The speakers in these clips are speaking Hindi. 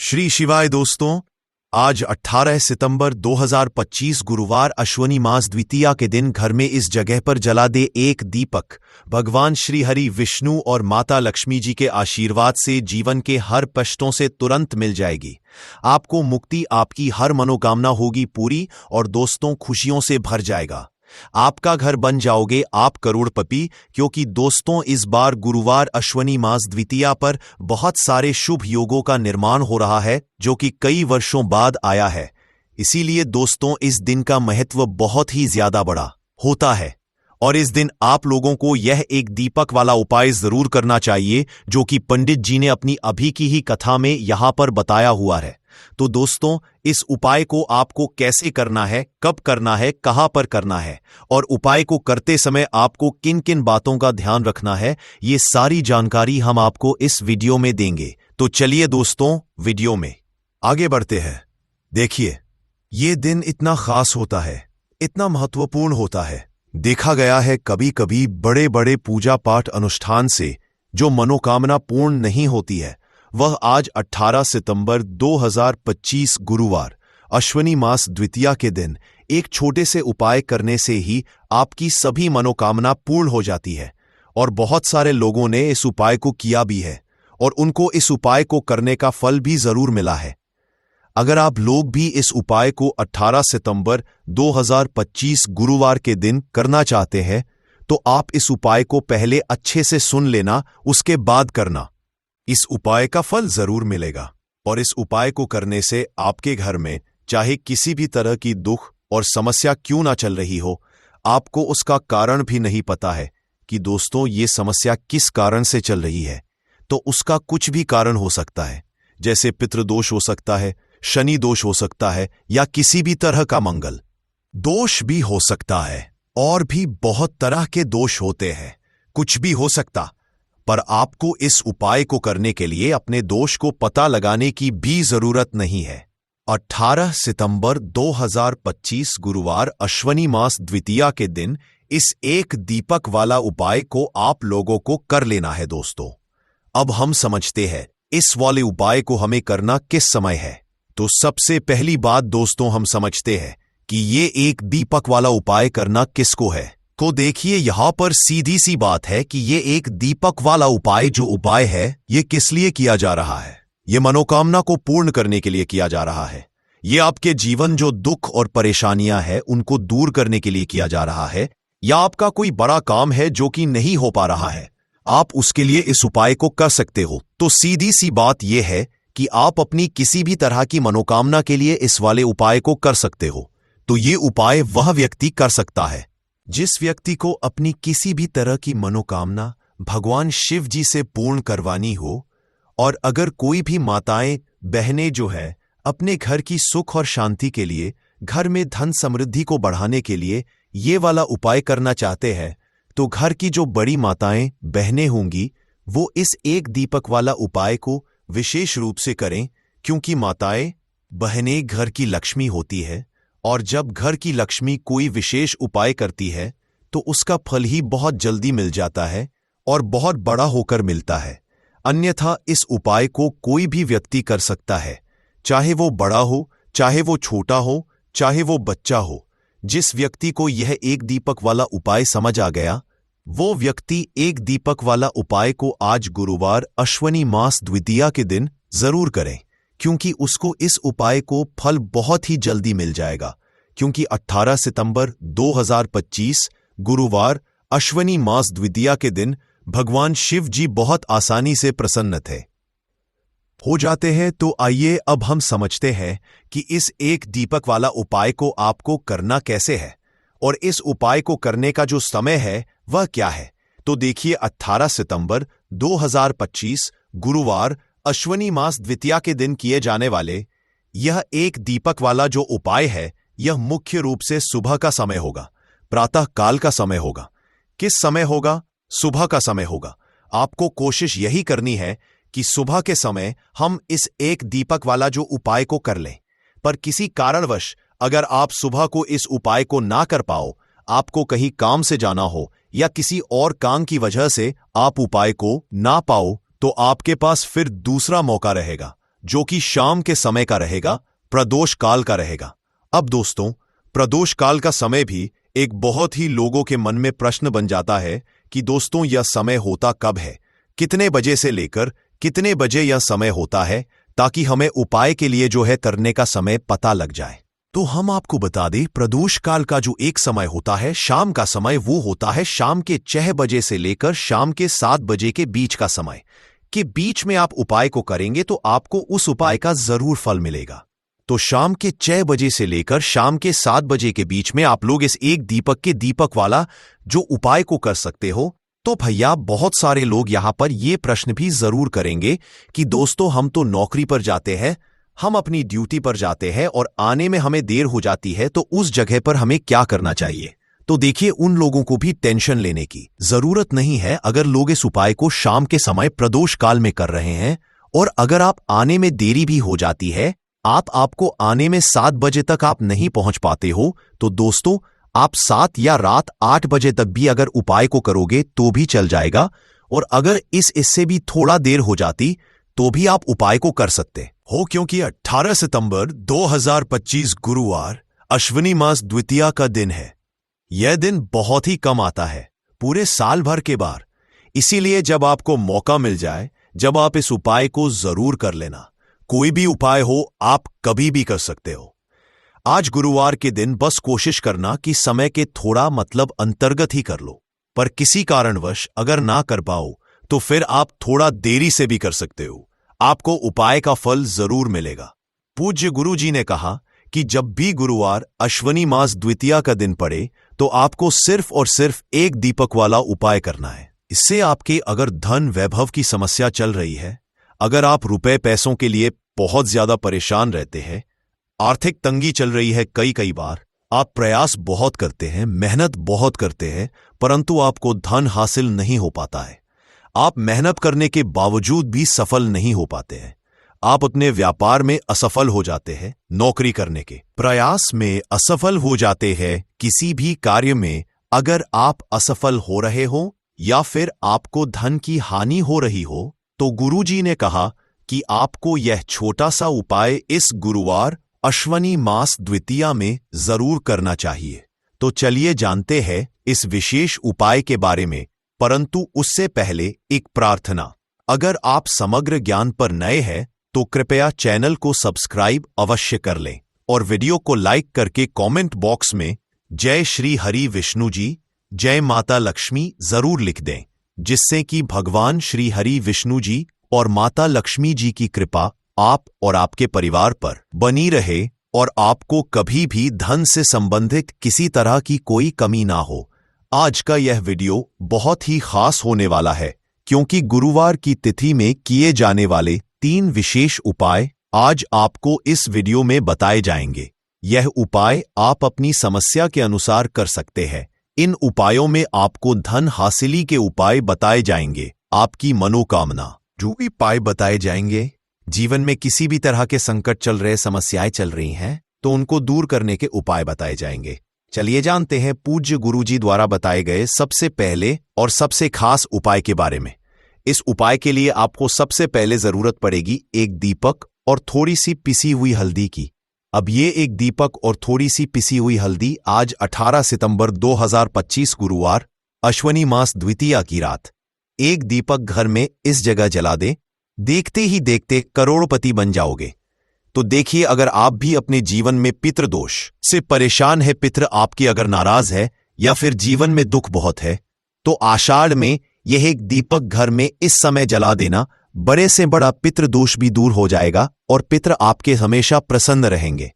श्री शिवाय दोस्तों, आज 18 सितंबर 2025 गुरुवार अश्वनी मास द्वितीया के दिन घर में इस जगह पर जला दे एक दीपक। भगवान श्री हरि विष्णु और माता लक्ष्मी जी के आशीर्वाद से जीवन के हर कष्टों से तुरंत मिल जाएगी। आपको मुक्ति, आपकी हर मनोकामना होगी पूरी और दोस्तों खुशियों से भर जाएगा। आपका घर बन जाओगे आप करोड़पति, क्योंकि दोस्तों इस बार गुरुवार अश्वनी मास द्वितीया पर बहुत सारे शुभ योगों का निर्माण हो रहा है जो कि कई वर्षों बाद आया है। इसीलिए दोस्तों इस दिन का महत्व बहुत ही ज्यादा बड़ा होता है और इस दिन आप लोगों को यह एक दीपक वाला उपाय जरूर करना चाहिए जो कि पंडित जी ने अपनी अभी की ही कथा में यहां पर बताया हुआ है। तो दोस्तों इस उपाय को आपको कैसे करना है, कब करना है, कहां पर करना है और उपाय को करते समय आपको किन किन बातों का ध्यान रखना है, ये सारी जानकारी हम आपको इस वीडियो में देंगे। तो चलिए दोस्तों वीडियो में आगे बढ़ते हैं। देखिए, ये दिन इतना खास होता है, इतना महत्वपूर्ण होता है। देखा गया है कभी कभी बड़े बड़े पूजा पाठ अनुष्ठान से जो मनोकामना पूर्ण नहीं होती है, वह आज 18 सितंबर 2025 गुरुवार अश्वनी मास द्वितीया के दिन एक छोटे से उपाय करने से ही आपकी सभी मनोकामना पूर्ण हो जाती है। और बहुत सारे लोगों ने इस उपाय को किया भी है और उनको इस उपाय को करने का फल भी जरूर मिला है। अगर आप लोग भी इस उपाय को 18 सितंबर 2025 गुरुवार के दिन करना चाहते हैं तो आप इस उपाय को पहले अच्छे से सुन लेना, उसके बाद करना। इस उपाय का फल जरूर मिलेगा और इस उपाय को करने से आपके घर में चाहे किसी भी तरह की दुख और समस्या क्यों ना चल रही हो, आपको उसका कारण भी नहीं पता है कि दोस्तों ये समस्या किस कारण से चल रही है, तो उसका कुछ भी कारण हो सकता है। जैसे पितृदोष हो सकता है, शनि दोष हो सकता है या किसी भी तरह का मंगल दोष भी हो सकता है और भी बहुत तरह के दोष होते हैं। कुछ भी हो सकता, पर आपको इस उपाय को करने के लिए अपने दोष को पता लगाने की भी जरूरत नहीं है। 18 सितंबर 2025 गुरुवार अश्वनी मास द्वितीया के दिन इस एक दीपक वाला उपाय को आप लोगों को कर लेना है। दोस्तों अब हम समझते हैं इस वाले उपाय को हमें करना किस समय है। तो सबसे पहली बात दोस्तों हम समझते हैं कि ये एक दीपक वाला उपाय करना किसको है। तो देखिए यहां पर सीधी सी बात है कि ये एक दीपक वाला उपाय जो उपाय है ये किस लिए किया जा रहा है। ये मनोकामना को पूर्ण करने के लिए किया जा रहा है। ये आपके जीवन जो दुख और परेशानियां हैं उनको दूर करने के लिए किया जा रहा है, या आपका कोई बड़ा काम है जो कि नहीं हो पा रहा है, आप उसके लिए इस उपाय को कर सकते हो। तो सीधी सी बात यह है कि आप अपनी किसी भी तरह की मनोकामना के लिए इस वाले उपाय को कर सकते हो। तो ये उपाय वह व्यक्ति कर सकता है जिस व्यक्ति को अपनी किसी भी तरह की मनोकामना भगवान शिव जी से पूर्ण करवानी हो, और अगर कोई भी माताएं बहनें जो है अपने घर की सुख और शांति के लिए, घर में धन समृद्धि को बढ़ाने के लिए ये वाला उपाय करना चाहते हैं, तो घर की जो बड़ी माताएं बहनें होंगी वो इस एक दीपक वाला उपाय को विशेष रूप से करें, क्योंकि माताएं बहनें घर की लक्ष्मी होती है और जब घर की लक्ष्मी कोई विशेष उपाय करती है तो उसका फल ही बहुत जल्दी मिल जाता है और बहुत बड़ा होकर मिलता है। अन्यथा इस उपाय को कोई भी व्यक्ति कर सकता है, चाहे वो बड़ा हो, चाहे वो छोटा हो, चाहे वो बच्चा हो। जिस व्यक्ति को यह एक दीपक वाला उपाय समझ आ गया, वो व्यक्ति एक दीपक वाला उपाय को आज गुरुवार अश्वनी मास द्वितीया के दिन जरूर करें, क्योंकि उसको इस उपाय को फल बहुत ही जल्दी मिल जाएगा। क्योंकि 18 सितंबर 2025 गुरुवार अश्वनी मास द्वितीया के दिन भगवान शिव जी बहुत आसानी से प्रसन्न थे हो जाते हैं। तो आइए अब हम समझते हैं कि इस एक दीपक वाला उपाय को आपको करना कैसे है और इस उपाय को करने का जो समय है वह क्या है। तो देखिए 18 सितंबर 2025 गुरुवार अश्वनी मास द्वितीया के दिन किए जाने वाले यह एक दीपक वाला जो उपाय है, यह मुख्य रूप से सुबह का समय होगा, प्रातः काल का समय होगा। किस समय होगा? सुबह का समय होगा। आपको कोशिश यही करनी है कि सुबह के समय हम इस एक दीपक वाला जो उपाय को कर लें। पर किसी कारणवश अगर आप सुबह को इस उपाय को ना कर पाओ, आपको कहीं काम से जाना हो या किसी और काम की वजह से आप उपाय को ना पाओ, तो आपके पास फिर दूसरा मौका रहेगा। जो कि शाम के समय का रहेगा, प्रदोष काल का रहेगा। अब दोस्तों, प्रदोष काल का समय भी एक बहुत ही लोगों के मन में प्रश्न बन जाता है कि दोस्तों यह समय होता कब है, कितने बजे से लेकर कितने बजे यह समय होता है, ताकि हमें उपाय के लिए जो है करने का समय पता लग जाए। तो हम आपको बता दें, प्रदोष काल का जो एक समय होता है शाम का समय, वो होता है शाम के 6 बजे से लेकर शाम के 7 बजे के बीच का समय। के बीच में आप उपाय को करेंगे तो आपको उस उपाय का जरूर फल मिलेगा। तो शाम के 6 बजे से लेकर शाम के 7 बजे के बीच में आप लोग इस एक दीपक के दीपक वाला जो उपाय को कर सकते हो। तो भैया, बहुत सारे लोग यहां पर ये प्रश्न भी जरूर करेंगे कि दोस्तों हम तो नौकरी पर जाते हैं, हम अपनी ड्यूटी पर जाते हैं और आने में हमें देर हो जाती है, तो उस जगह पर हमें क्या करना चाहिए। तो देखिए, उन लोगों को भी टेंशन लेने की जरूरत नहीं है। अगर लोग इस उपाय को शाम के समय प्रदोष काल में कर रहे हैं और अगर आप आने में देरी भी हो जाती है, आपको आने में 7 बजे तक आप नहीं पहुंच पाते हो, तो दोस्तों आप 7 या रात 8 बजे तक भी अगर उपाय को करोगे तो भी चल जाएगा। और अगर इससे भी थोड़ा देर हो जाती तो भी आप उपाय को कर सकते हो, क्योंकि 18 सितंबर 2025 गुरुवार अश्विनी मास द्वितीया का दिन है। यह दिन बहुत ही कम आता है पूरे साल भर के बार। इसीलिए जब आपको मौका मिल जाए, जब आप इस उपाय को जरूर कर लेना। कोई भी उपाय हो, आप कभी भी कर सकते हो। आज गुरुवार के दिन बस कोशिश करना कि समय के थोड़ा अंतर्गत ही कर लो, पर किसी कारणवश अगर ना कर पाओ तो फिर आप थोड़ा देरी से भी कर सकते हो। आपको उपाय का फल जरूर मिलेगा। पूज्य गुरु जी ने कहा कि जब भी गुरुवार अश्विनी मास द्वितीया का दिन पड़े तो आपको सिर्फ और सिर्फ एक दीपक वाला उपाय करना है। इससे आपके अगर धन वैभव की समस्या चल रही है, अगर आप रुपए पैसों के लिए बहुत ज्यादा परेशान रहते हैं, आर्थिक तंगी चल रही है, कई बार आप प्रयास बहुत करते हैं, मेहनत बहुत करते हैं, परंतु आपको धन हासिल नहीं हो पाता है, आप मेहनत करने के बावजूद भी सफल नहीं हो पाते हैं, आप अपने व्यापार में असफल हो जाते हैं, नौकरी करने के प्रयास में असफल हो जाते हैं, किसी भी कार्य में अगर आप असफल हो रहे हो या फिर आपको धन की हानि हो रही हो, तो गुरुजी ने कहा कि आपको यह छोटा सा उपाय इस गुरुवार अश्विनी मास द्वितीया में जरूर करना चाहिए। तो चलिए जानते हैं इस विशेष उपाय के बारे में, परंतु उससे पहले एक प्रार्थना। अगर आप समग्र ज्ञान पर नए हैं तो कृपया चैनल को सब्सक्राइब अवश्य कर लें और वीडियो को लाइक करके कमेंट बॉक्स में जय श्री हरि विष्णु जी, जय माता लक्ष्मी जरूर लिख दें, जिससे कि भगवान श्री हरि विष्णु जी और माता लक्ष्मी जी की कृपा आप और आपके परिवार पर बनी रहे और आपको कभी भी धन से संबंधित किसी तरह की कोई कमी ना हो। आज का यह वीडियो बहुत ही खास होने वाला है, क्योंकि गुरुवार की तिथि में किए जाने वाले 3 विशेष उपाय आज आपको इस वीडियो में बताए जाएंगे। यह उपाय आप अपनी समस्या के अनुसार कर सकते हैं। इन उपायों में आपको धन हासिली के उपाय बताए जाएंगे, आपकी मनोकामना जो भी उपाय बताए जाएंगे, जीवन में किसी भी तरह के संकट चल रहे, समस्याएं चल रही हैं, तो उनको दूर करने के उपाय बताए जाएंगे। चलिए जानते हैं पूज्य गुरुजी द्वारा बताए गए सबसे पहले और सबसे खास उपाय के बारे में। इस उपाय के लिए आपको सबसे पहले जरूरत पड़ेगी एक दीपक और थोड़ी सी पिसी हुई हल्दी की। अब ये एक दीपक और थोड़ी सी पिसी हुई हल्दी आज 18 सितंबर 2025 गुरुवार अश्विनी मास द्वितीया की रात एक दीपक घर में इस जगह जला दे। देखते ही देखते करोड़पति बन जाओगे। तो देखिए, अगर आप भी अपने जीवन में पितृदोष से परेशान है, पितृ आपकी अगर नाराज है या फिर जीवन में दुख बहुत है, तो आषाढ़ में यह एक दीपक घर में इस समय जला देना, बड़े से बड़ा पितृदोष भी दूर हो जाएगा और पितृ आपके हमेशा प्रसन्न रहेंगे।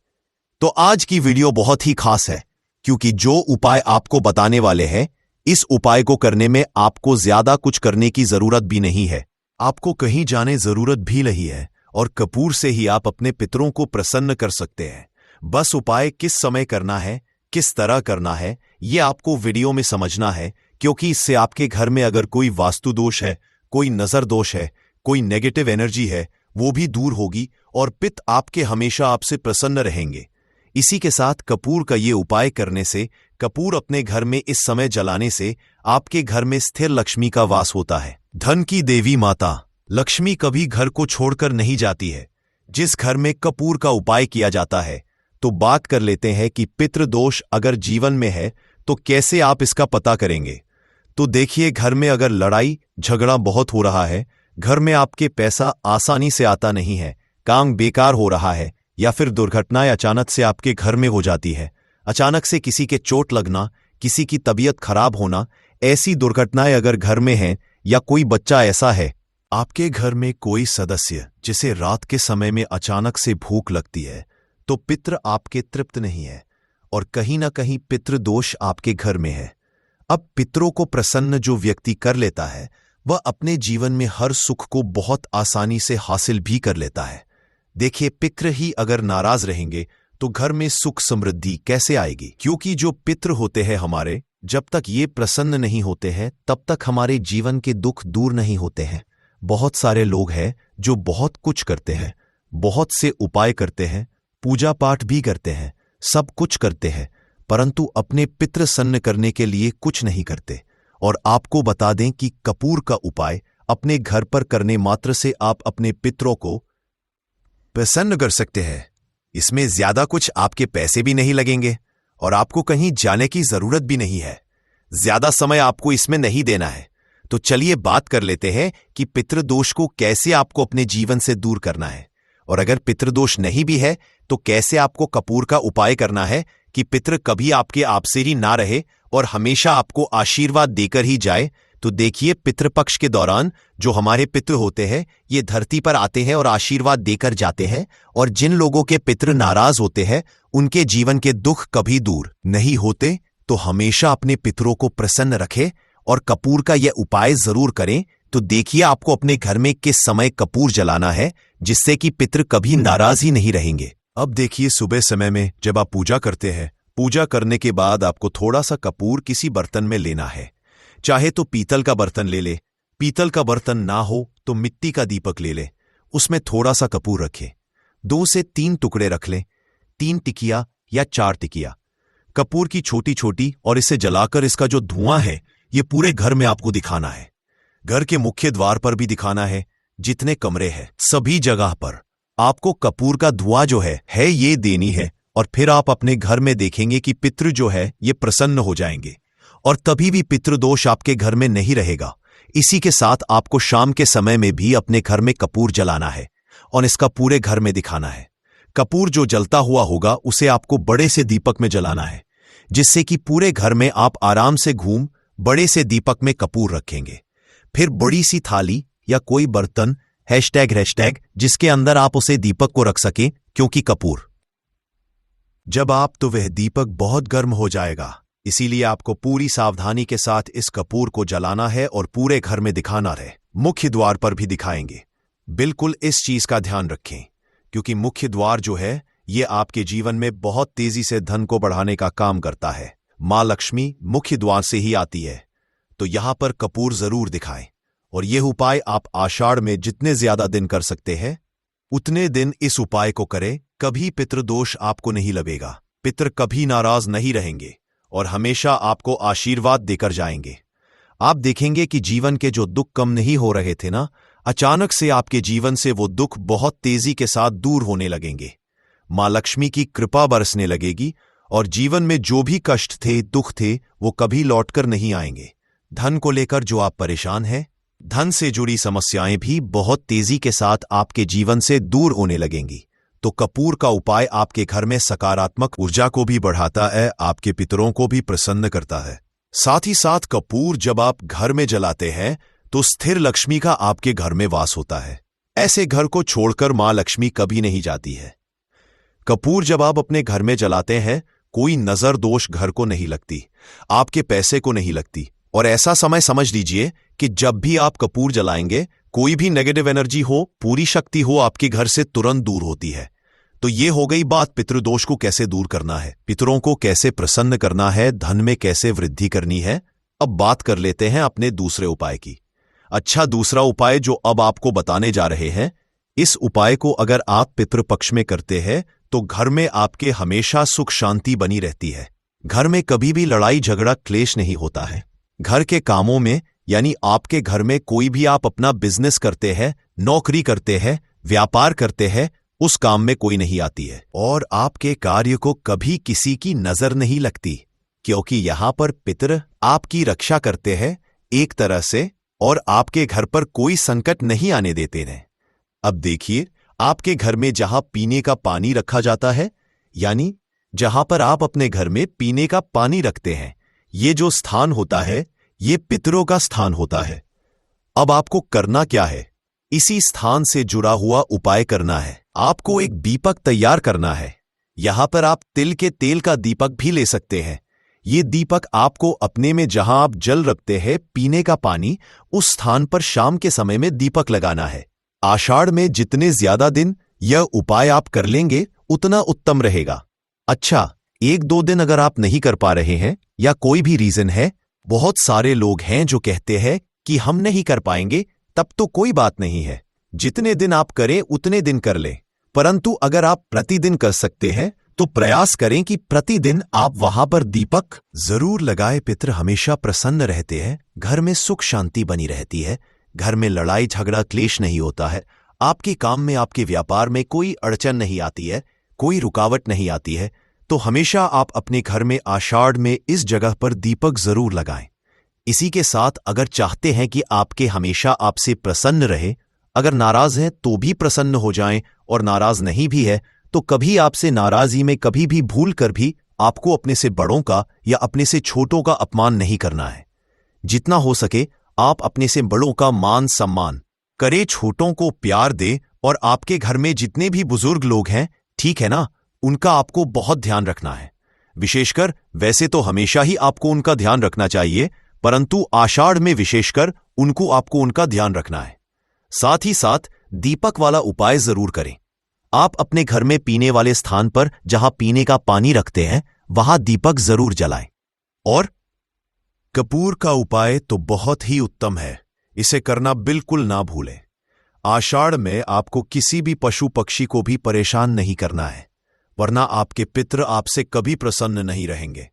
तो आज की वीडियो बहुत ही खास है, क्योंकि जो उपाय आपको बताने वाले हैं, इस उपाय को करने में आपको ज्यादा कुछ करने की जरूरत भी नहीं है, आपको कहीं जाने जरूरत भी नहीं है और कपूर से ही आप अपने पितरों को प्रसन्न कर सकते हैं। बस उपाय किस समय करना है, किस तरह करना है, ये आपको वीडियो में समझना है, क्योंकि इससे आपके घर में अगर कोई वास्तु दोष है, कोई नजर दोष है, कोई नेगेटिव एनर्जी है, वो भी दूर होगी और पित आपके हमेशा आपसे प्रसन्न रहेंगे। इसी के साथ कपूर का ये उपाय करने से, कपूर अपने घर में इस समय जलाने से आपके घर में स्थिर लक्ष्मी का वास होता है। धन की देवी माता लक्ष्मी कभी घर को छोड़कर नहीं जाती है। जिस घर में कपूर का उपाय किया जाता है। तो बात कर लेते हैं कि पितृदोष अगर जीवन में है तो कैसे आप इसका पता करेंगे। तो देखिए, घर में अगर लड़ाई झगड़ा बहुत हो रहा है, घर में आपके पैसा आसानी से आता नहीं है, काम बेकार हो रहा है, या फिर दुर्घटनाएं अचानक से आपके घर में हो जाती है, अचानक से किसी के चोट लगना, किसी की तबीयत खराब होना, ऐसी दुर्घटनाएं अगर घर में हैं, या कोई बच्चा ऐसा है, आपके घर में कोई सदस्य जिसे रात के समय में अचानक से भूख लगती है, तो पितृ आपके तृप्त नहीं है और कहीं ना कहीं पितृदोष आपके घर में है। अब पितरों को प्रसन्न जो व्यक्ति कर लेता है, वह अपने जीवन में हर सुख को बहुत आसानी से हासिल भी कर लेता है। देखिए, पितृ ही अगर नाराज रहेंगे तो घर में सुख समृद्धि कैसे आएगी? क्योंकि जो पितृ होते हैं हमारे, जब तक ये प्रसन्न नहीं होते हैं तब तक हमारे जीवन के दुख दूर नहीं होते हैं। बहुत सारे लोग हैं जो बहुत कुछ करते हैं, बहुत से उपाय करते हैं, पूजा पाठ भी करते हैं, सब कुछ करते हैं, परंतु अपने पितृ सन्न करने के लिए कुछ नहीं करते। और आपको बता दें कि कपूर का उपाय अपने घर पर करने मात्र से आप अपने पितरों को प्रसन्न कर सकते हैं। इसमें ज्यादा कुछ आपके पैसे भी नहीं लगेंगे और आपको कहीं जाने की जरूरत भी नहीं है। ज्यादा समय आपको इसमें नहीं देना है। तो चलिए बात कर लेते हैं कि पितृदोष को कैसे आपको अपने जीवन से दूर करना है, और अगर पितृदोष नहीं भी है तो कैसे आपको कपूर का उपाय करना है कि पितृ कभी आपके आपसेरी ना रहे और हमेशा आपको आशीर्वाद देकर ही जाए। तो देखिए, पितृपक्ष के दौरान जो हमारे पितृ होते हैं, ये धरती पर आते हैं और आशीर्वाद देकर जाते हैं, और जिन लोगों के पितृ नाराज होते हैं उनके जीवन के दुख कभी दूर नहीं होते। तो हमेशा अपने पितरों को प्रसन्न रखें और कपूर का यह उपाय जरूर करें। तो देखिए, आपको अपने घर में किस समय कपूर जलाना है जिससे कि पितृ कभी नाराज ही नहीं रहेंगे। अब देखिए, सुबह समय में जब आप पूजा करते हैं, पूजा करने के बाद आपको थोड़ा सा कपूर किसी बर्तन में लेना है। चाहे तो पीतल का बर्तन ले ले, पीतल का बर्तन ना हो तो मिट्टी का दीपक ले ले, उसमें थोड़ा सा कपूर रखें। 2 से 3 टुकड़े रख लें, 3 टिकिया या 4 टिकिया कपूर की छोटी छोटी, और इसे जलाकर इसका जो धुआं है ये पूरे घर में आपको दिखाना है। घर के मुख्य द्वार पर भी दिखाना है, जितने कमरे हैं सभी जगह पर आपको कपूर का धुआं जो है ये देनी है। और फिर आप अपने घर में देखेंगे कि पितृ जो है ये प्रसन्न हो जाएंगे और तभी भी पितृदोष आपके घर में नहीं रहेगा। इसी के साथ आपको शाम के समय में भी अपने घर में कपूर जलाना है और इसका पूरे घर में दिखाना है। कपूर जो जलता हुआ होगा उसे आपको बड़े से दीपक में जलाना है, जिससे कि पूरे घर में आप आराम से घूम बड़े से दीपक में कपूर रखेंगे। फिर बड़ी सी थाली या कोई बर्तन ##, जिसके अंदर आप उसे दीपक को रख सकें, क्योंकि कपूर जब आप तो वह दीपक बहुत गर्म हो जाएगा। इसीलिए आपको पूरी सावधानी के साथ इस कपूर को जलाना है और पूरे घर में दिखाना रहे। मुख्य द्वार पर भी दिखाएंगे। बिल्कुल इस चीज का ध्यान रखें, क्योंकि मुख्य द्वार जो है ये आपके जीवन में बहुत तेजी से धन को बढ़ाने का काम करता है। मां लक्ष्मी मुख्य द्वार से ही आती है, तो यहां पर कपूर जरूर दिखाएं। और यह उपाय आप आषाढ़ में जितने ज्यादा दिन कर सकते हैं उतने दिन इस उपाय को करें। कभी पितृदोष आपको नहीं लगेगा, पितृ कभी नाराज नहीं रहेंगे और हमेशा आपको आशीर्वाद देकर जाएंगे। आप देखेंगे कि जीवन के जो दुख कम नहीं हो रहे थे ना, अचानक से आपके जीवन से वो दुख बहुत तेजी के साथ दूर होने लगेंगे। मां लक्ष्मी की कृपा बरसने लगेगी और जीवन में जो भी कष्ट थे, दुख थे, वो कभी लौटकर नहीं आएंगे। धन को लेकर जो आप परेशान हैं, धन से जुड़ी समस्याएं भी बहुत तेजी के साथ आपके जीवन से दूर होने लगेंगी। तो कपूर का उपाय आपके घर में सकारात्मक ऊर्जा को भी बढ़ाता है, आपके पितरों को भी प्रसन्न करता है। साथ ही साथ कपूर जब आप घर में जलाते हैं तो स्थिर लक्ष्मी का आपके घर में वास होता है। ऐसे घर को छोड़कर मां लक्ष्मी कभी नहीं जाती है। कपूर जब आप अपने घर में जलाते हैं, कोई नजर दोष घर को नहीं लगती, आपके पैसे को नहीं लगती। और ऐसा समय समझ लीजिए कि जब भी आप कपूर जलाएंगे, कोई भी नेगेटिव एनर्जी हो, पूरी शक्ति हो, आपके घर से तुरंत दूर होती है। तो ये हो गई बात पितृदोष को कैसे दूर करना है, पितरों को कैसे प्रसन्न करना है, धन में कैसे वृद्धि करनी है। अब बात कर लेते हैं अपने दूसरे उपाय की। अच्छा, दूसरा उपाय जो अब आपको बताने जा रहे हैं, इस उपाय को अगर आप पितृपक्ष में करते हैं तो घर में आपके हमेशा सुख शांति बनी रहती है। घर में कभी भी लड़ाई झगड़ा क्लेश नहीं होता है। घर के कामों में, यानी आपके घर में कोई भी आप अपना बिजनेस करते हैं, नौकरी करते हैं, व्यापार करते हैं, उस काम में कोई नहीं आती है और आपके कार्य को कभी किसी की नजर नहीं लगती, क्योंकि यहां पर पितर आपकी रक्षा करते हैं एक तरह से और आपके घर पर कोई संकट नहीं आने देते हैं। अब देखिए, आपके घर में जहां पीने का पानी रखा जाता है, यानी जहां पर आप अपने घर में पीने का पानी रखते हैं, ये जो स्थान होता है ये पितरों का स्थान होता है। अब आपको करना क्या है? इसी स्थान से जुड़ा हुआ उपाय करना है। आपको एक दीपक तैयार करना है। यहां पर आप तिल के तेल का दीपक भी ले सकते हैं। ये दीपक आपको अपने में जहां आप जल रखते हैं पीने का पानी, उस स्थान पर शाम के समय में दीपक लगाना है। आषाढ़ में जितने ज्यादा दिन यह उपाय आप कर लेंगे उतना उत्तम रहेगा। अच्छा, एक दो दिन अगर आप नहीं कर पा रहे हैं या कोई भी रीजन है, बहुत सारे लोग हैं जो कहते हैं कि हम नहीं कर पाएंगे, तब तो कोई बात नहीं है। जितने दिन आप करें उतने दिन कर लें, परंतु अगर आप प्रतिदिन कर सकते हैं तो प्रयास करें कि प्रतिदिन आप वहां पर दीपक जरूर लगाए। पितर हमेशा प्रसन्न रहते हैं, घर में सुख शांति बनी रहती है, घर में लड़ाई झगड़ा क्लेश नहीं होता है, आपके काम में आपके व्यापार में कोई अड़चन नहीं आती है, कोई रुकावट नहीं आती है। तो हमेशा आप अपने घर में आषाढ़ में इस जगह पर दीपक जरूर लगाएं। इसी के साथ अगर चाहते हैं कि आपके हमेशा आपसे प्रसन्न रहे, अगर नाराज हैं तो भी प्रसन्न हो जाएं और नाराज नहीं भी है तो कभी आपसे नाराजी में कभी भी भूल कर भी आपको अपने से बड़ों का या अपने से छोटों का अपमान नहीं करना है। जितना हो सके आप अपने से बड़ों का मान सम्मान करे, छोटों को प्यार दे और आपके घर में जितने भी बुजुर्ग लोग हैं, ठीक है ना, उनका आपको बहुत ध्यान रखना है। विशेषकर वैसे तो हमेशा ही आपको उनका ध्यान रखना चाहिए, परंतु आषाढ़ में विशेषकर आपको उनका ध्यान रखना है। साथ ही साथ दीपक वाला उपाय जरूर करें। आप अपने घर में पीने वाले स्थान पर जहां पीने का पानी रखते हैं वहां दीपक जरूर जलाएं। और कपूर का उपाय तो बहुत ही उत्तम है, इसे करना बिल्कुल ना भूलें। आषाढ़ में आपको किसी भी पशु पक्षी को भी परेशान नहीं करना है, वरना आपके पितर आपसे कभी प्रसन्न नहीं रहेंगे।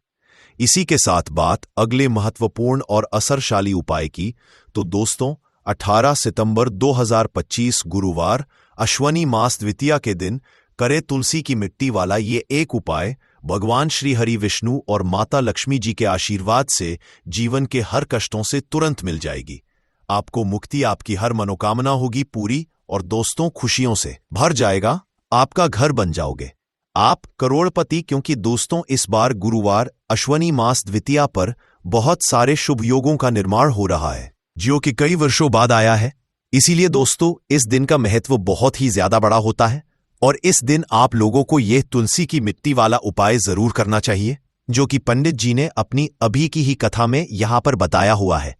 इसी के साथ बात अगले महत्वपूर्ण और असरशाली उपाय की, तो दोस्तों 18 सितंबर 2025 गुरुवार अश्वनी मास द्वितीया के दिन करे तुलसी की मिट्टी वाला ये एक उपाय भगवान श्री हरि विष्णु और माता लक्ष्मी जी के आशीर्वाद से जीवन के हर कष्टों से तुरंत मिल जाएगी। आपको मुक्ति, आपकी हर मनोकामना होगी पूरी और दोस्तों खुशियों से भर जाएगा, आपका घर बन जाओगे, आप करोड़पति। क्योंकि दोस्तों इस बार गुरुवार अश्वनी मास द्वितीया पर बहुत सारे शुभ योगों का निर्माण हो रहा है, जो कि कई वर्षों बाद आया है। इसीलिए दोस्तों इस दिन का महत्व बहुत ही ज्यादा बड़ा होता है और इस दिन आप लोगों को यह तुलसी की मिट्टी वाला उपाय जरूर करना चाहिए, जो कि पंडित जी ने अपनी अभी की ही कथा में यहां पर बताया हुआ है।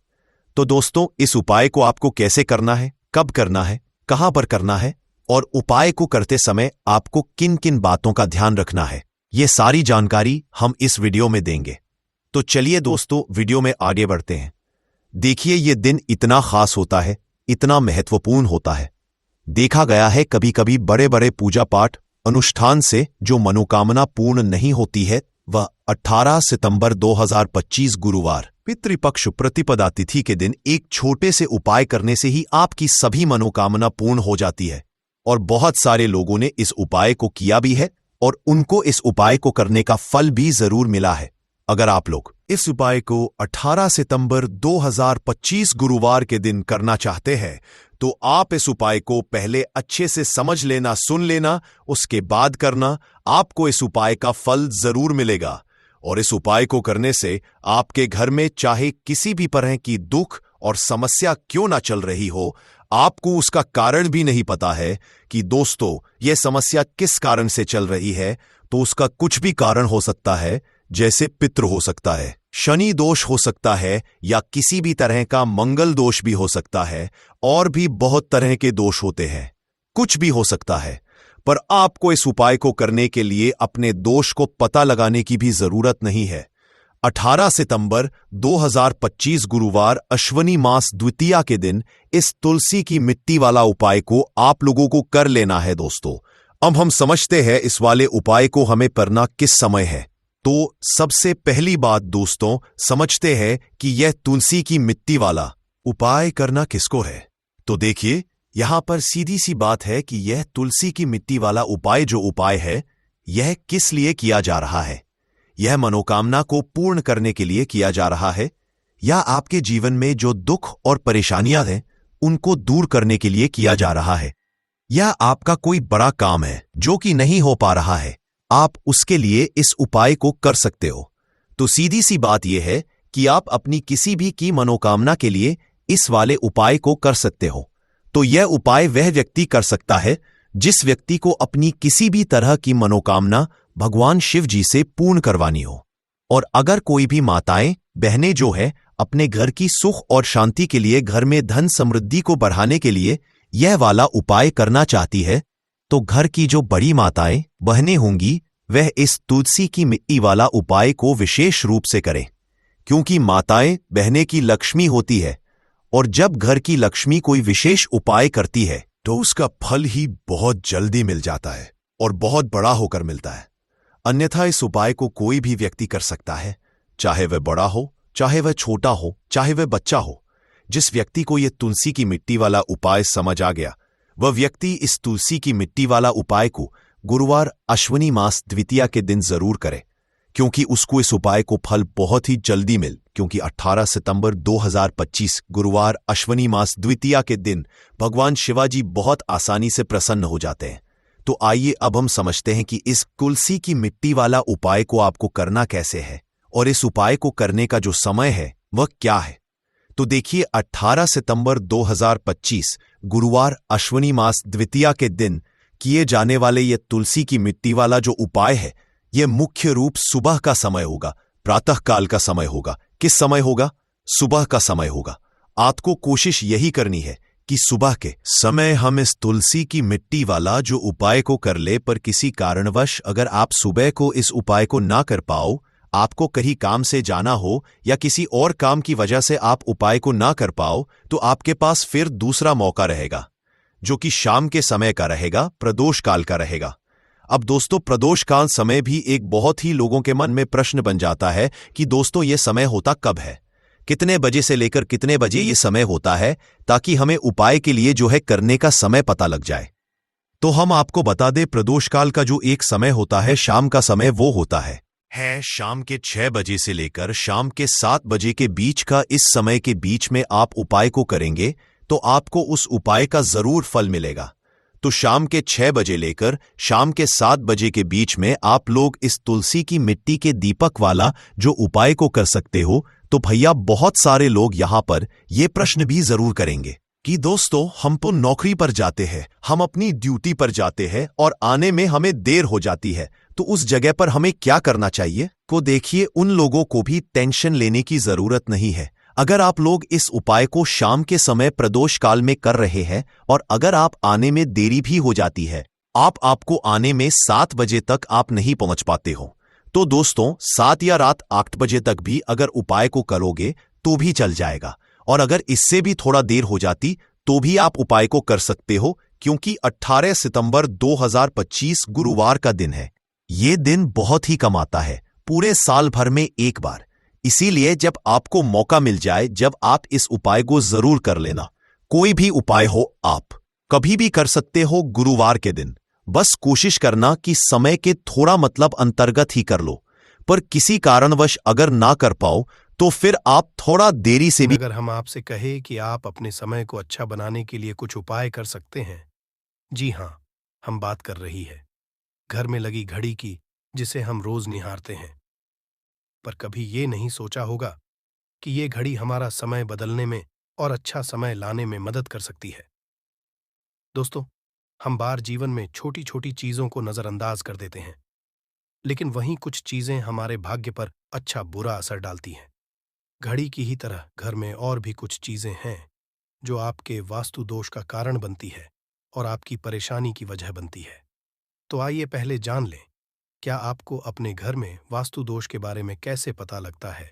तो दोस्तों इस उपाय को आपको कैसे करना है, कब करना है, कहां पर करना है और उपाय को करते समय आपको किन किन बातों का ध्यान रखना है, ये सारी जानकारी हम इस वीडियो में देंगे। तो चलिए दोस्तों वीडियो में आगे बढ़ते हैं। देखिए ये दिन इतना खास होता है, इतना महत्वपूर्ण होता है। देखा गया है कभी कभी बड़े बड़े पूजा पाठ अनुष्ठान से जो मनोकामना पूर्ण नहीं होती है, वह 18 सितंबर 2025 गुरुवार पितृपक्ष प्रतिपदा तिथि के दिन एक छोटे से उपाय करने से ही आपकी सभी मनोकामना पूर्ण हो जाती है। और बहुत सारे लोगों ने इस उपाय को किया भी है और उनको इस उपाय को करने का फल भी जरूर मिला है। अगर आप लोग इस उपाय को 18 सितंबर 2025 गुरुवार के दिन करना चाहते हैं तो आप इस उपाय को पहले अच्छे से समझ लेना, सुन लेना, उसके बाद करना। आपको इस उपाय का फल जरूर मिलेगा और इस उपाय को करने से आपके घर में चाहे किसी भी तरह की दुख और समस्या क्यों ना चल रही हो, आपको उसका कारण भी नहीं पता है कि दोस्तों यह समस्या किस कारण से चल रही है, तो उसका कुछ भी कारण हो सकता है। जैसे पितृ हो सकता है, शनि दोष हो सकता है, या किसी भी तरह का मंगल दोष भी हो सकता है, और भी बहुत तरह के दोष होते हैं, कुछ भी हो सकता है। पर आपको इस उपाय को करने के लिए अपने दोष को पता लगाने की भी जरूरत नहीं है। 18 सितंबर 2025 गुरुवार अश्वनी मास द्वितीया के दिन इस तुलसी की मिट्टी वाला उपाय को आप लोगों को कर लेना है दोस्तों। अब हम समझते हैं इस वाले उपाय को हमें करना किस समय है। तो सबसे पहली बात दोस्तों समझते हैं कि यह तुलसी की मिट्टी वाला उपाय करना किसको है। तो देखिए यहां पर सीधी सी बात है कि यह तुलसी की मिट्टी वाला उपाय जो उपाय है, यह किस लिए किया जा रहा है। यह मनोकामना को पूर्ण करने के लिए किया जा रहा है, या आपके जीवन में जो दुख और परेशानियां हैं उनको दूर करने के लिए किया जा रहा है। या आपका कोई बड़ा काम है जो कि नहीं हो पा रहा है, आप उसके लिए इस उपाय को कर सकते हो। तो सीधी सी बात यह है कि आप अपनी किसी भी की मनोकामना के लिए इस वाले उपाय को कर सकते हो। तो यह उपाय वह व्यक्ति कर सकता है जिस व्यक्ति को अपनी किसी भी तरह की मनोकामना भगवान शिव जी से पूर्ण करवानी हो। और अगर कोई भी माताएं बहनें जो है अपने घर की सुख और शांति के लिए, घर में धन समृद्धि को बढ़ाने के लिए यह वाला उपाय करना चाहती है, तो घर की जो बड़ी माताएं बहनें होंगी वह इस तुलसी की मिट्टी वाला उपाय को विशेष रूप से करें, क्योंकि माताएं बहनें की लक्ष्मी होती है, और जब घर की लक्ष्मी कोई विशेष उपाय करती है तो उसका फल ही बहुत जल्दी मिल जाता है और बहुत बड़ा होकर मिलता है। अन्यथा इस उपाय को कोई भी व्यक्ति कर सकता है, चाहे वह बड़ा हो, चाहे वह छोटा हो, चाहे वह बच्चा हो। जिस व्यक्ति को यह तुलसी की मिट्टी वाला उपाय समझ आ गया, वह व्यक्ति इस तुलसी की मिट्टी वाला उपाय को गुरुवार अश्विनी मास द्वितीया के दिन जरूर करे, क्योंकि उसको इस उपाय को फल बहुत ही जल्दी मिल, क्योंकि 18 सितंबर 2025 गुरुवार अश्विनी मास द्वितीया के दिन भगवान शिवाजी बहुत आसानी से प्रसन्न हो जाते हैं। तो आइए अब हम समझते हैं कि इस तुलसी की मिट्टी वाला उपाय को आपको करना कैसे है, और इस उपाय को करने का जो समय है वह क्या है। तो देखिए, 18 सितंबर 2025 गुरुवार अश्विनी मास द्वितीया के दिन किए जाने वाले ये तुलसी की मिट्टी वाला जो उपाय है, यह मुख्य रूप सुबह का समय होगा, प्रातः काल का समय होगा। किस समय होगा? सुबह का समय होगा। आपको कोशिश यही करनी है कि सुबह के समय हम इस तुलसी की मिट्टी वाला जो उपाय को कर ले, पर किसी कारणवश अगर आप सुबह को इस उपाय को ना कर पाओ, आपको कहीं काम से जाना हो या किसी और काम की वजह से आप उपाय को ना कर पाओ, तो आपके पास फिर दूसरा मौका रहेगा, जो कि शाम के समय का रहेगा, प्रदोष काल का रहेगा। अब दोस्तों, प्रदोष काल समय भी एक बहुत ही लोगों के मन में प्रश्न बन जाता है कि दोस्तों ये समय होता कब है, कितने बजे से लेकर कितने बजे ये समय होता है, ताकि हमें उपाय के लिए जो है करने का समय पता लग जाए। तो हम आपको बता दें, प्रदोष काल का जो एक समय होता है, शाम का समय, वो होता है शाम के 6 बजे से लेकर शाम के 7 बजे के बीच का। इस समय के बीच में आप उपाय को करेंगे तो आपको उस उपाय का जरूर फल मिलेगा। तो शाम के 6 बजे लेकर शाम के 7 बजे के बीच में आप लोग इस तुलसी की मिट्टी के दीपक वाला जो उपाय को कर सकते हो। तो भैया, बहुत सारे लोग यहां पर ये प्रश्न भी जरूर करेंगे कि दोस्तों, हम तो नौकरी पर जाते हैं, हम अपनी ड्यूटी पर जाते हैं और आने में हमें देर हो जाती है, तो उस जगह पर हमें क्या करना चाहिए? को देखिए, उन लोगों को भी टेंशन लेने की जरूरत नहीं है। अगर आप लोग इस उपाय को शाम के समय प्रदोष काल में कर रहे हैं और अगर आप आने में देरी भी हो जाती है, आपको आने में 7 बजे तक आप नहीं पहुंच पाते हो, तो दोस्तों 7 या रात 8 बजे तक भी अगर उपाय को करोगे तो भी चल जाएगा। और अगर इससे भी थोड़ा देर हो जाती तो भी आप उपाय को कर सकते हो, क्योंकि 18 सितंबर 2025 गुरुवार का दिन है। ये दिन बहुत ही कम आता है, पूरे साल भर में एक बार। इसीलिए जब आपको मौका मिल जाए, जब आप इस उपाय को जरूर कर लेना। कोई भी उपाय हो, आप कभी भी कर सकते हो गुरुवार के दिन। बस कोशिश करना कि समय के थोड़ा अंतर्गत ही कर लो, पर किसी कारणवश अगर ना कर पाओ तो फिर आप थोड़ा देरी से भी। अगर हम आपसे कहे कि आप अपने समय को अच्छा बनाने के लिए कुछ उपाय कर सकते हैं, जी हाँ, हम बात कर रही है घर में लगी घड़ी की, जिसे हम रोज निहारते हैं। पर कभी ये नहीं सोचा होगा कि ये घड़ी हमारा समय बदलने में और अच्छा समय लाने में मदद कर सकती है। दोस्तों, हम बार जीवन में छोटी छोटी चीजों को नजरअंदाज कर देते हैं, लेकिन वहीं कुछ चीजें हमारे भाग्य पर अच्छा बुरा असर डालती हैं। घड़ी की ही तरह घर में और भी कुछ चीजें हैं जो आपके वास्तु दोष का कारण बनती है और आपकी परेशानी की वजह बनती है। तो आइए पहले जान लें, क्या आपको अपने घर में वास्तु दोष के बारे में कैसे पता लगता है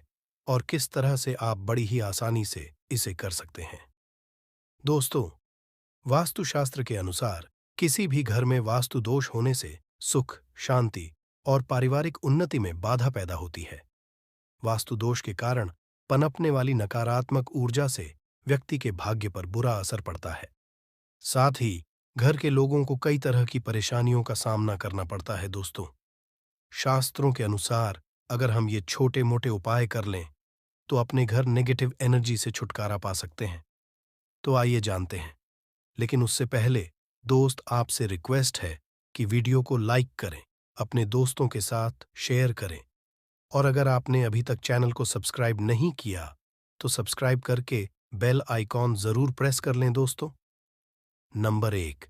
और किस तरह से आप बड़ी ही आसानी से इसे कर सकते हैं। दोस्तों, वास्तुशास्त्र के अनुसार किसी भी घर में वास्तु दोष होने से सुख, शांति और पारिवारिक उन्नति में बाधा पैदा होती है। वास्तु दोष के कारण पनपने वाली नकारात्मक ऊर्जा से व्यक्ति के भाग्य पर बुरा असर पड़ता है। साथ ही घर के लोगों को कई तरह की परेशानियों का सामना करना पड़ता है दोस्तों। शास्त्रों के अनुसार अगर हम ये छोटे मोटे उपाय कर लें तो अपने घर नेगेटिव एनर्जी से छुटकारा पा सकते हैं। तो आइए जानते हैं। लेकिन उससे पहले दोस्त आपसे रिक्वेस्ट है कि वीडियो को लाइक करें, अपने दोस्तों के साथ शेयर करें और अगर आपने अभी तक चैनल को सब्सक्राइब नहीं किया तो सब्सक्राइब करके बेल आइकॉन जरूर प्रेस कर लें दोस्तों। नंबर 1,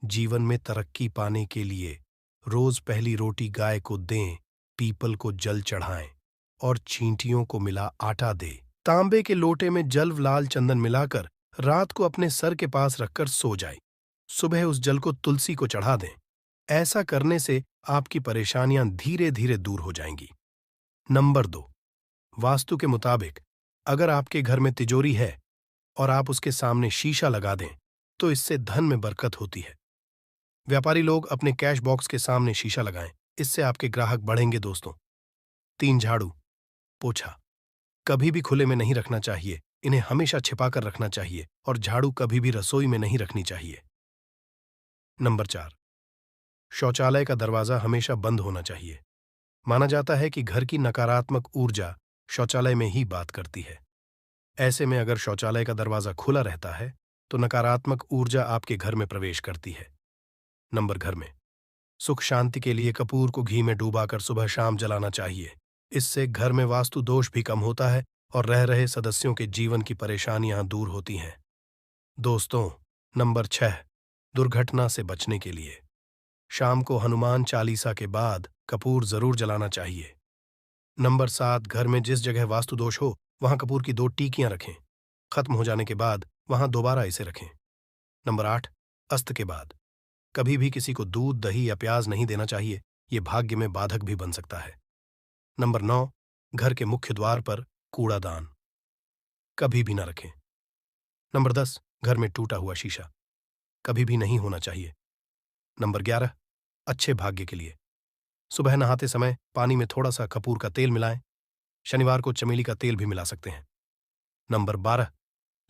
जीवन में तरक्की पाने के लिए रोज पहली रोटी गाय को दें, पीपल को जल चढ़ाएं और चींटियों को मिला आटा दें। तांबे के लोटे में जल लाल चंदन मिलाकर रात को अपने सर के पास रखकर सो जाएं। सुबह उस जल को तुलसी को चढ़ा दें। ऐसा करने से आपकी परेशानियां धीरे धीरे दूर हो जाएंगी। नंबर 2, वास्तु के मुताबिक अगर आपके घर में तिजोरी है और आप उसके सामने शीशा लगा दें तो इससे धन में बरकत होती है। व्यापारी लोग अपने कैश बॉक्स के सामने शीशा लगाएं, इससे आपके ग्राहक बढ़ेंगे दोस्तों। 3, झाड़ू पोछा कभी भी खुले में नहीं रखना चाहिए, इन्हें हमेशा छिपाकर रखना चाहिए और झाड़ू कभी भी रसोई में नहीं रखनी चाहिए। नंबर 4, शौचालय का दरवाजा हमेशा बंद होना चाहिए। माना जाता है कि घर की नकारात्मक ऊर्जा शौचालय में ही बात करती है। ऐसे में अगर शौचालय का दरवाजा खुला रहता है तो नकारात्मक ऊर्जा आपके घर में प्रवेश करती है। नंबर घर में सुख शांति के लिए कपूर को घी में डूबाकर सुबह शाम जलाना चाहिए। इससे घर में वास्तु दोष भी कम होता है और रह रहे सदस्यों के जीवन की परेशानियां दूर होती हैं। दोस्तों, नंबर 6, दुर्घटना से बचने के लिए शाम को हनुमान चालीसा के बाद कपूर जरूर जलाना चाहिए। नंबर 7, घर में जिस जगह वास्तु दोष हो वहां कपूर की 2 टीकियां रखें। खत्म हो जाने के बाद वहां दोबारा इसे रखें। नंबर 8, अस्त के बाद कभी भी किसी को दूध, दही या प्याज नहीं देना चाहिए, यह भाग्य में बाधक भी बन सकता है। नंबर 9, घर के मुख्य द्वार पर कूड़ादान कभी भी न रखें। नंबर 10, घर में टूटा हुआ शीशा कभी भी नहीं होना चाहिए। नंबर 11, अच्छे भाग्य के लिए सुबह नहाते समय पानी में थोड़ा सा कपूर का तेल मिलाएं। शनिवार को चमेली का तेल भी मिला सकते हैं। नंबर 12,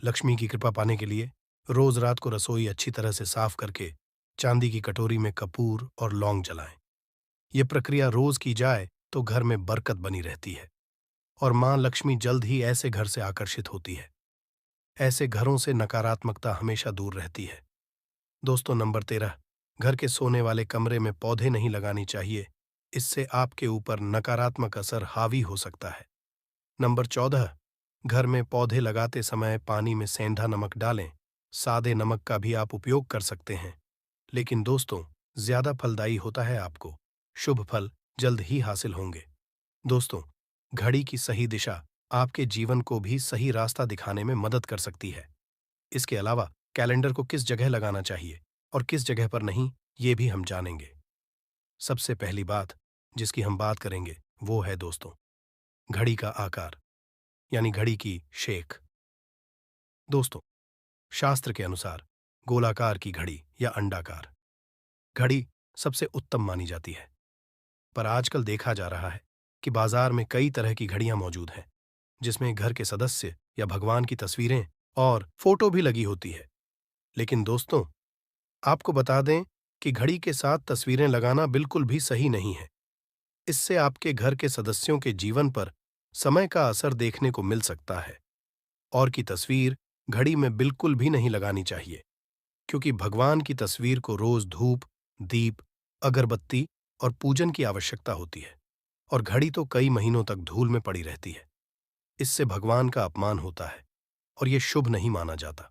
लक्ष्मी की कृपा पाने के लिए रोज रात को रसोई अच्छी तरह से साफ करके चांदी की कटोरी में कपूर और लौंग जलाएं। यह प्रक्रिया रोज की जाए तो घर में बरकत बनी रहती है और मां लक्ष्मी जल्द ही ऐसे घर से आकर्षित होती है। ऐसे घरों से नकारात्मकता हमेशा दूर रहती है। दोस्तों, नंबर 13, घर के सोने वाले कमरे में पौधे नहीं लगानी चाहिए, इससे आपके ऊपर नकारात्मक असर हावी हो सकता है। नंबर 14, घर में पौधे लगाते समय पानी में सेंधा नमक डालें। सादे नमक का भी आप उपयोग कर सकते हैं, लेकिन दोस्तों ज्यादा फलदायी होता है। आपको शुभ फल जल्द ही हासिल होंगे। दोस्तों, घड़ी की सही दिशा आपके जीवन को भी सही रास्ता दिखाने में मदद कर सकती है। इसके अलावा कैलेंडर को किस जगह लगाना चाहिए और किस जगह पर नहीं, ये भी हम जानेंगे। सबसे पहली बात जिसकी हम बात करेंगे वो है दोस्तों घड़ी का आकार, यानी घड़ी की शेख। दोस्तों, शास्त्र के अनुसार गोलाकार की घड़ी या अंडाकार घड़ी सबसे उत्तम मानी जाती है, पर आजकल देखा जा रहा है कि बाजार में कई तरह की घड़ियां मौजूद हैं जिसमें घर के सदस्य या भगवान की तस्वीरें और फोटो भी लगी होती है। लेकिन दोस्तों, आपको बता दें कि घड़ी के साथ तस्वीरें लगाना बिल्कुल भी सही नहीं है। इससे आपके घर के सदस्यों के जीवन पर समय का असर देखने को मिल सकता है। और की तस्वीर घड़ी में बिल्कुल भी नहीं लगानी चाहिए, क्योंकि भगवान की तस्वीर को रोज धूप, दीप, अगरबत्ती और पूजन की आवश्यकता होती है और घड़ी तो कई महीनों तक धूल में पड़ी रहती है। इससे भगवान का अपमान होता है और यह शुभ नहीं माना जाता।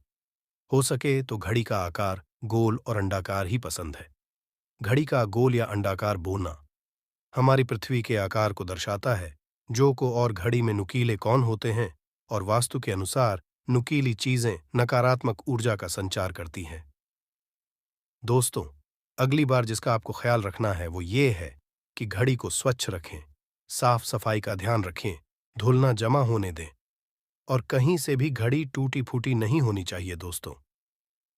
हो सके तो घड़ी का आकार गोल और अंडाकार ही पसंद है। घड़ी का गोल या अंडाकार बोना हमारी पृथ्वी के आकार को दर्शाता है, जो को और घड़ी में नुकीले कौन होते हैं और वास्तु के अनुसार नुकीली चीजें नकारात्मक ऊर्जा का संचार करती हैं। दोस्तों, अगली बार जिसका आपको ख्याल रखना है वो ये है कि घड़ी को स्वच्छ रखें, साफ सफाई का ध्यान रखें, धूल ना जमा होने दें और कहीं से भी घड़ी टूटी फूटी नहीं होनी चाहिए। दोस्तों,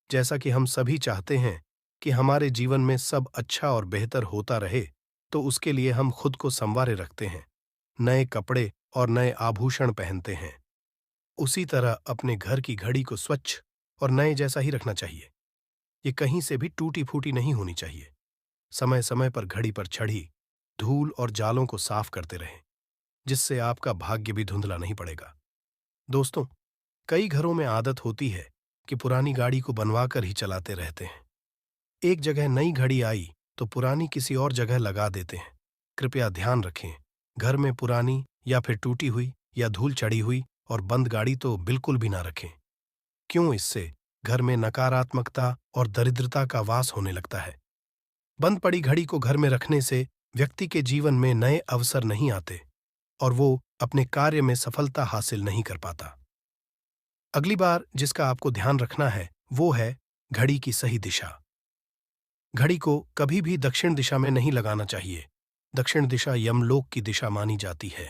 जैसा कि हम सभी चाहते हैं कि हमारे जीवन में सब अच्छा और बेहतर होता रहे, तो उसके लिए हम खुद को संवारे रखते हैं, नए कपड़े और नए आभूषण पहनते हैं। उसी तरह अपने घर की घड़ी को स्वच्छ और नए जैसा ही रखना चाहिए। ये कहीं से भी टूटी फूटी नहीं होनी चाहिए। समय समय पर घड़ी पर छड़ी धूल और जालों को साफ करते रहें, जिससे आपका भाग्य भी धुंधला नहीं पड़ेगा। दोस्तों, कई घरों में आदत होती है कि पुरानी गाड़ी को बनवा कर ही चलाते रहते हैं। एक जगह नई घड़ी आई तो पुरानी किसी और जगह लगा देते हैं। कृपया ध्यान रखें, घर में पुरानी या फिर टूटी हुई या धूल चढ़ी हुई और बंद गाड़ी तो बिल्कुल भी ना रखें। क्यों? इससे घर में नकारात्मकता और दरिद्रता का वास होने लगता है। बंद पड़ी घड़ी को घर में रखने से व्यक्ति के जीवन में नए अवसर नहीं आते और वो अपने कार्य में सफलता हासिल नहीं कर पाता। अगली बार जिसका आपको ध्यान रखना है वो है घड़ी की सही दिशा। घड़ी को कभी भी दक्षिण दिशा में नहीं लगाना चाहिए। दक्षिण दिशा यमलोक की दिशा मानी जाती है।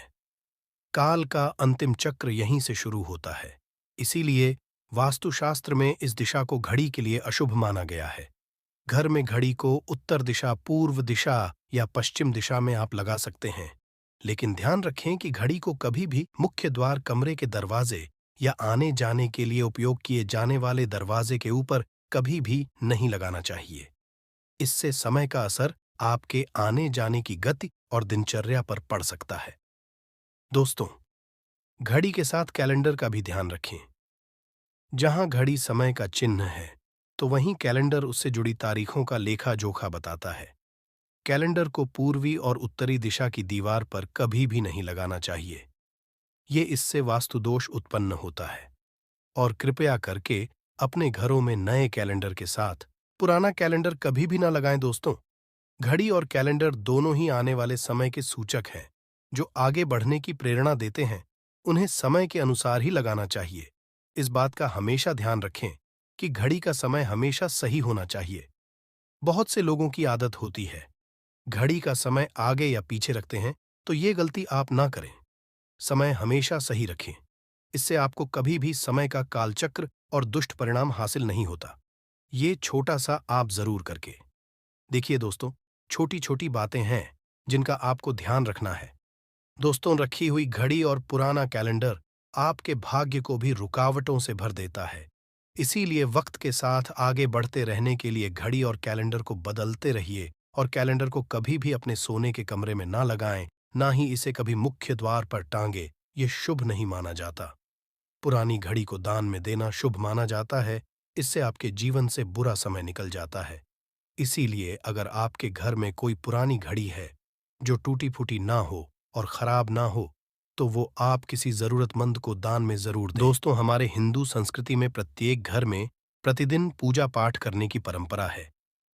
काल का अंतिम चक्र यहीं से शुरू होता है। इसीलिए वास्तुशास्त्र में इस दिशा को घड़ी के लिए अशुभ माना गया है। घर में घड़ी को उत्तर दिशा, पूर्व दिशा या पश्चिम दिशा में आप लगा सकते हैं, लेकिन ध्यान रखें कि घड़ी को कभी भी मुख्य द्वार, कमरे के दरवाजे या आने जाने के लिए उपयोग किए जाने वाले दरवाजे के ऊपर कभी भी नहीं लगाना चाहिए। इससे समय का असर आपके आने जाने की गति और दिनचर्या पर पड़ सकता है। दोस्तों, घड़ी के साथ कैलेंडर का भी ध्यान रखें। जहां घड़ी समय का चिन्ह है, तो वहीं कैलेंडर उससे जुड़ी तारीखों का लेखा जोखा बताता है। कैलेंडर को पूर्वी और उत्तरी दिशा की दीवार पर कभी भी नहीं लगाना चाहिए। ये इससे वास्तु दोष उत्पन्न होता है। और कृपया करके अपने घरों में नए कैलेंडर के साथ पुराना कैलेंडर कभी भी ना लगाएं। दोस्तों, घड़ी और कैलेंडर दोनों ही आने वाले समय के सूचक हैं, जो आगे बढ़ने की प्रेरणा देते हैं। उन्हें समय के अनुसार ही लगाना चाहिए। इस बात का हमेशा ध्यान रखें कि घड़ी का समय हमेशा सही होना चाहिए। बहुत से लोगों की आदत होती है घड़ी का समय आगे या पीछे रखते हैं, तो ये गलती आप ना करें। समय हमेशा सही रखें। इससे आपको कभी भी समय का कालचक्र और दुष्ट परिणाम हासिल नहीं होता। ये छोटा सा आप जरूर करके देखिए। दोस्तों, छोटी छोटी बातें हैं जिनका आपको ध्यान रखना है। दोस्तों, रखी हुई घड़ी और पुराना कैलेंडर आपके भाग्य को भी रुकावटों से भर देता है। इसीलिए वक्त के साथ आगे बढ़ते रहने के लिए घड़ी और कैलेंडर को बदलते रहिए और कैलेंडर को कभी भी अपने सोने के कमरे में ना लगाएं, ना ही इसे कभी मुख्य द्वार पर टांगे। ये शुभ नहीं माना जाता। पुरानी घड़ी को दान में देना शुभ माना जाता है। इससे आपके जीवन से बुरा समय निकल जाता है। इसीलिए अगर आपके घर में कोई पुरानी घड़ी है जो टूटी फूटी ना हो और खराब ना हो, तो वो आप किसी जरूरतमंद को दान में जरूर दें। दोस्तों, हमारे हिंदू संस्कृति में प्रत्येक घर में प्रतिदिन पूजा पाठ करने की परंपरा है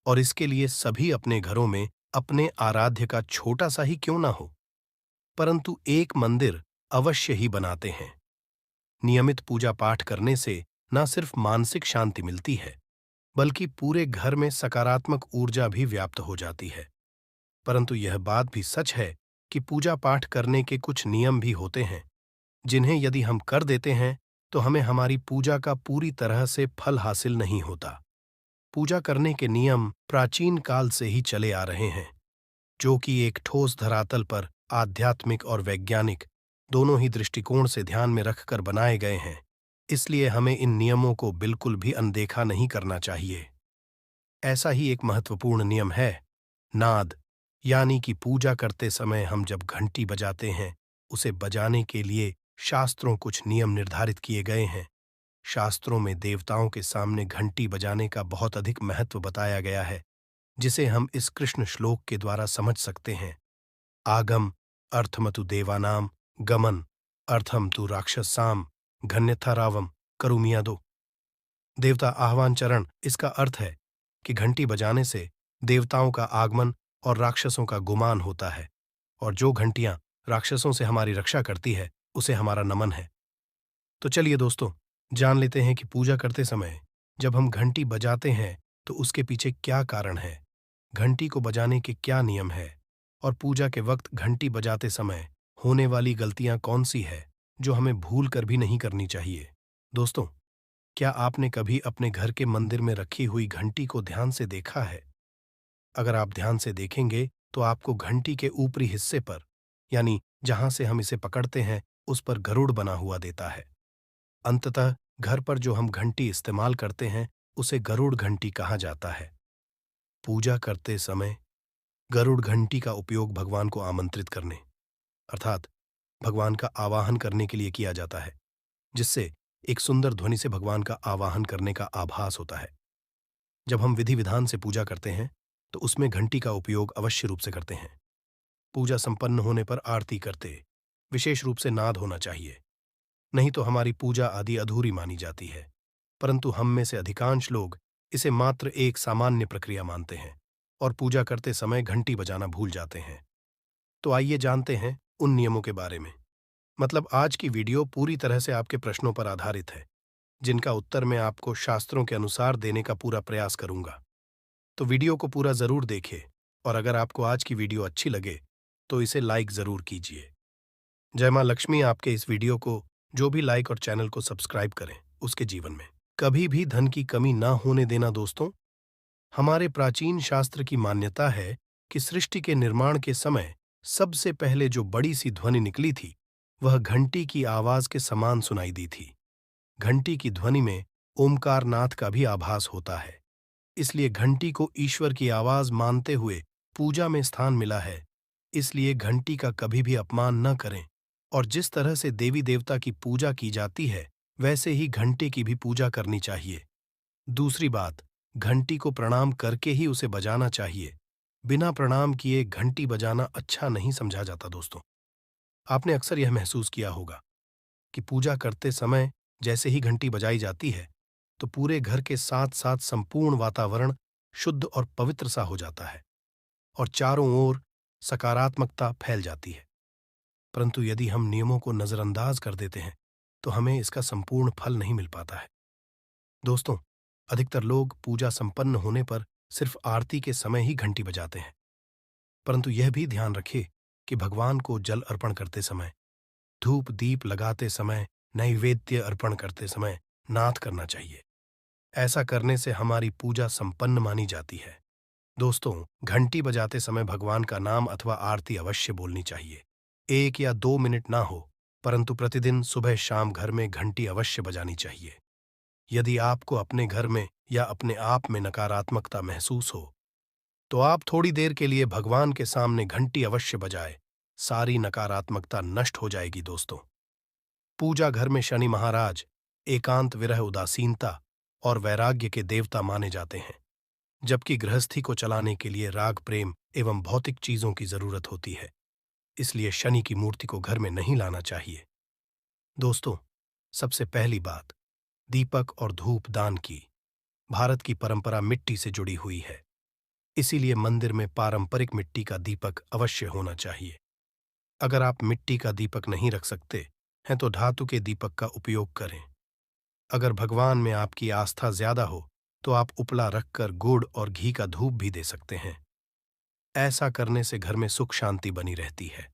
और इसके लिए सभी अपने घरों में अपने आराध्य का छोटा सा ही क्यों ना हो, परंतु एक मंदिर अवश्य ही बनाते हैं। नियमित पूजा पाठ करने से न सिर्फ मानसिक शांति मिलती है, बल्कि पूरे घर में सकारात्मक ऊर्जा भी व्याप्त हो जाती है। परंतु यह बात भी सच है कि पूजा पाठ करने के कुछ नियम भी होते हैं, जिन्हें यदि हम कर देते हैं तो हमें हमारी पूजा का पूरी तरह से फल हासिल नहीं होता। पूजा करने के नियम प्राचीन काल से ही चले आ रहे हैं, जो कि एक ठोस धरातल पर आध्यात्मिक और वैज्ञानिक दोनों ही दृष्टिकोण से ध्यान में रखकर बनाए गए हैं। इसलिए हमें इन नियमों को बिल्कुल भी अनदेखा नहीं करना चाहिए। ऐसा ही एक महत्वपूर्ण नियम है नाद, यानी कि पूजा करते समय हम जब घंटी बजाते हैं, उसे बजाने के लिए शास्त्रों कुछ नियम निर्धारित किए गए हैं। शास्त्रों में देवताओं के सामने घंटी बजाने का बहुत अधिक महत्व बताया गया है, जिसे हम इस कृष्ण श्लोक के द्वारा समझ सकते हैं। आगम अर्थमतु देवानाम गमन अर्थम तु राक्षसाम घन्यथा रावम करुमियादो। देवता आह्वान चरण, इसका अर्थ है कि घंटी बजाने से देवताओं का आगमन और राक्षसों का गुमान होता है, और जो घंटियां राक्षसों से हमारी रक्षा करती है उसे हमारा नमन है। तो चलिए दोस्तों, जान लेते हैं कि पूजा करते समय जब हम घंटी बजाते हैं तो उसके पीछे क्या कारण है, घंटी को बजाने के क्या नियम है, और पूजा के वक्त घंटी बजाते समय होने वाली गलतियां कौन सी है जो हमें भूल कर भी नहीं करनी चाहिए। दोस्तों, क्या आपने कभी अपने घर के मंदिर में रखी हुई घंटी को ध्यान से देखा है? अगर आप ध्यान से देखेंगे तो आपको घंटी के ऊपरी हिस्से पर, यानी जहां से हम इसे पकड़ते हैं, उस पर गरुड़ बना हुआ देता है। अंततः घर पर जो हम घंटी इस्तेमाल करते हैं उसे गरुड़ घंटी कहा जाता है। पूजा करते समय गरुड़ घंटी का उपयोग भगवान को आमंत्रित करने अर्थात भगवान का आवाहन करने के लिए किया जाता है, जिससे एक सुंदर ध्वनि से भगवान का आवाहन करने का आभास होता है। जब हम विधि विधान से पूजा करते हैं तो उसमें घंटी का उपयोग अवश्य रूप से करते हैं। पूजा संपन्न होने पर आरती करते विशेष रूप से नाद होना चाहिए, नहीं तो हमारी पूजा आदि अधूरी मानी जाती है। परंतु हम में से अधिकांश लोग इसे मात्र एक सामान्य प्रक्रिया मानते हैं और पूजा करते समय घंटी बजाना भूल जाते हैं। तो आइए जानते हैं उन नियमों के बारे में। मतलब आज की वीडियो पूरी तरह से आपके प्रश्नों पर आधारित है, जिनका उत्तर मैं आपको शास्त्रों के अनुसार देने का पूरा प्रयास करूंगा। तो वीडियो को पूरा जरूर देखें और अगर आपको आज की वीडियो अच्छी लगे तो इसे लाइक जरूर कीजिए। जय मां लक्ष्मी आपके इस वीडियो को जो भी लाइक और चैनल को सब्सक्राइब करें उसके जीवन में कभी भी धन की कमी ना होने देना। दोस्तों, हमारे प्राचीन शास्त्र की मान्यता है कि सृष्टि के निर्माण के समय सबसे पहले जो बड़ी सी ध्वनि निकली थी वह घंटी की आवाज के समान सुनाई दी थी। घंटी की ध्वनि में ओमकार नाथ का भी आभास होता है, इसलिए घंटी को ईश्वर की आवाज मानते हुए पूजा में स्थान मिला है। इसलिए घंटी का कभी भी अपमान न करें और जिस तरह से देवी देवता की पूजा की जाती है वैसे ही घंटी की भी पूजा करनी चाहिए। दूसरी बात, घंटी को प्रणाम करके ही उसे बजाना चाहिए। बिना प्रणाम किए घंटी बजाना अच्छा नहीं समझा जाता। दोस्तों, आपने अक्सर यह महसूस किया होगा कि पूजा करते समय जैसे ही घंटी बजाई जाती है तो पूरे घर के साथ साथ संपूर्ण वातावरण शुद्ध और पवित्र सा हो जाता है और चारों ओर सकारात्मकता फैल जाती है। परंतु यदि हम नियमों को नजरअंदाज कर देते हैं तो हमें इसका संपूर्ण फल नहीं मिल पाता है। दोस्तों, अधिकतर लोग पूजा संपन्न होने पर सिर्फ आरती के समय ही घंटी बजाते हैं, परंतु यह भी ध्यान रखें कि भगवान को जल अर्पण करते समय, धूप दीप लगाते समय, नैवेद्य अर्पण करते समय नाद करना चाहिए। ऐसा करने से हमारी पूजा संपन्न मानी जाती है। दोस्तों, घंटी बजाते समय भगवान का नाम अथवा आरती अवश्य बोलनी चाहिए। 1 या 2 मिनट ना हो, परंतु प्रतिदिन सुबह शाम घर में घंटी अवश्य बजानी चाहिए। यदि आपको अपने घर में या अपने आप में नकारात्मकता महसूस हो तो आप थोड़ी देर के लिए भगवान के सामने घंटी अवश्य बजाए, सारी नकारात्मकता नष्ट हो जाएगी। दोस्तों, पूजा घर में शनि महाराज एकांत, विरह, उदासीनता और वैराग्य के देवता माने जाते हैं, जबकि गृहस्थी को चलाने के लिए राग, प्रेम एवं भौतिक चीजों की जरूरत होती है। इसलिए शनि की मूर्ति को घर में नहीं लाना चाहिए। दोस्तों, सबसे पहली बात, दीपक और धूप दान की। भारत की परंपरा मिट्टी से जुड़ी हुई है, इसीलिए मंदिर में पारंपरिक मिट्टी का दीपक अवश्य होना चाहिए। अगर आप मिट्टी का दीपक नहीं रख सकते हैं तो धातु के दीपक का उपयोग करें। अगर भगवान में आपकी आस्था ज्यादा हो तो आप उपला रखकर गुड़ और घी का धूप भी दे सकते हैं। ऐसा करने से घर में सुख शांति बनी रहती है।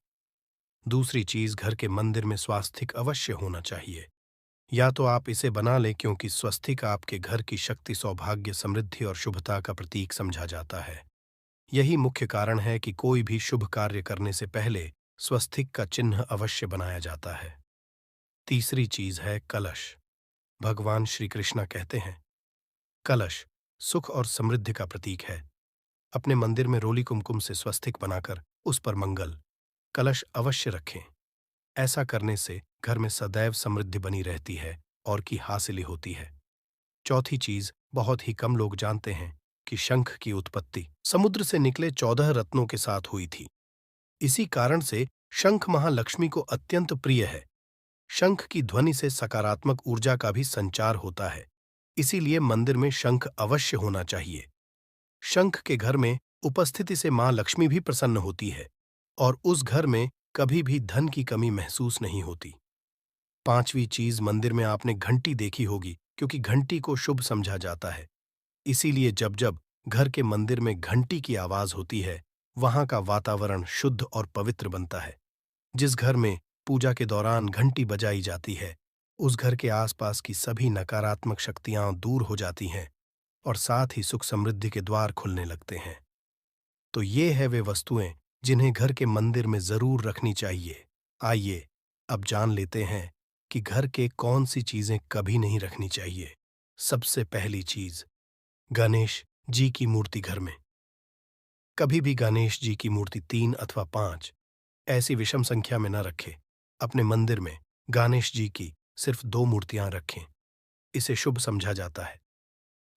दूसरी चीज, घर के मंदिर में स्वास्तिक अवश्य होना चाहिए। या तो आप इसे बना लें, क्योंकि स्वस्तिक आपके घर की शक्ति, सौभाग्य, समृद्धि और शुभता का प्रतीक समझा जाता है। यही मुख्य कारण है कि कोई भी शुभ कार्य करने से पहले स्वस्तिक का चिन्ह अवश्य बनाया जाता है। तीसरी चीज है कलश। भगवान श्री कृष्ण कहते हैं, कलश सुख और समृद्धि का प्रतीक है। अपने मंदिर में रोली कुमकुम से स्वस्तिक बनाकर उस पर मंगल कलश अवश्य रखें। ऐसा करने से घर में सदैव समृद्धि बनी रहती है और की हासिली होती है। चौथी चीज, बहुत ही कम लोग जानते हैं कि शंख की उत्पत्ति समुद्र से निकले 14 रत्नों के साथ हुई थी। इसी कारण से शंख महालक्ष्मी को अत्यंत प्रिय है। शंख की ध्वनि से सकारात्मक ऊर्जा का भी संचार होता है, इसीलिए मंदिर में शंख अवश्य होना चाहिए। शंख के घर में उपस्थिति से मां लक्ष्मी भी प्रसन्न होती है और उस घर में कभी भी धन की कमी महसूस नहीं होती। पांचवी चीज, मंदिर में आपने घंटी देखी होगी, क्योंकि घंटी को शुभ समझा जाता है। इसीलिए जब जब घर के मंदिर में घंटी की आवाज होती है वहां का वातावरण शुद्ध और पवित्र बनता है। जिस घर में पूजा के दौरान घंटी बजाई जाती है उस घर के आसपास की सभी नकारात्मक शक्तियां दूर हो जाती हैं और साथ ही सुख समृद्धि के द्वार खुलने लगते हैं। तो ये है वे वस्तुएं जिन्हें घर के मंदिर में जरूर रखनी चाहिए। आइए अब जान लेते हैं कि घर के कौन सी चीजें कभी नहीं रखनी चाहिए। सबसे पहली चीज, गणेश जी की मूर्ति घर में। कभी भी गणेश जी की मूर्ति 3 अथवा 5 ऐसी विषम संख्या में न रखें। अपने मंदिर में गणेश जी की सिर्फ 2 मूर्तियां रखें। इसे शुभ समझा जाता है।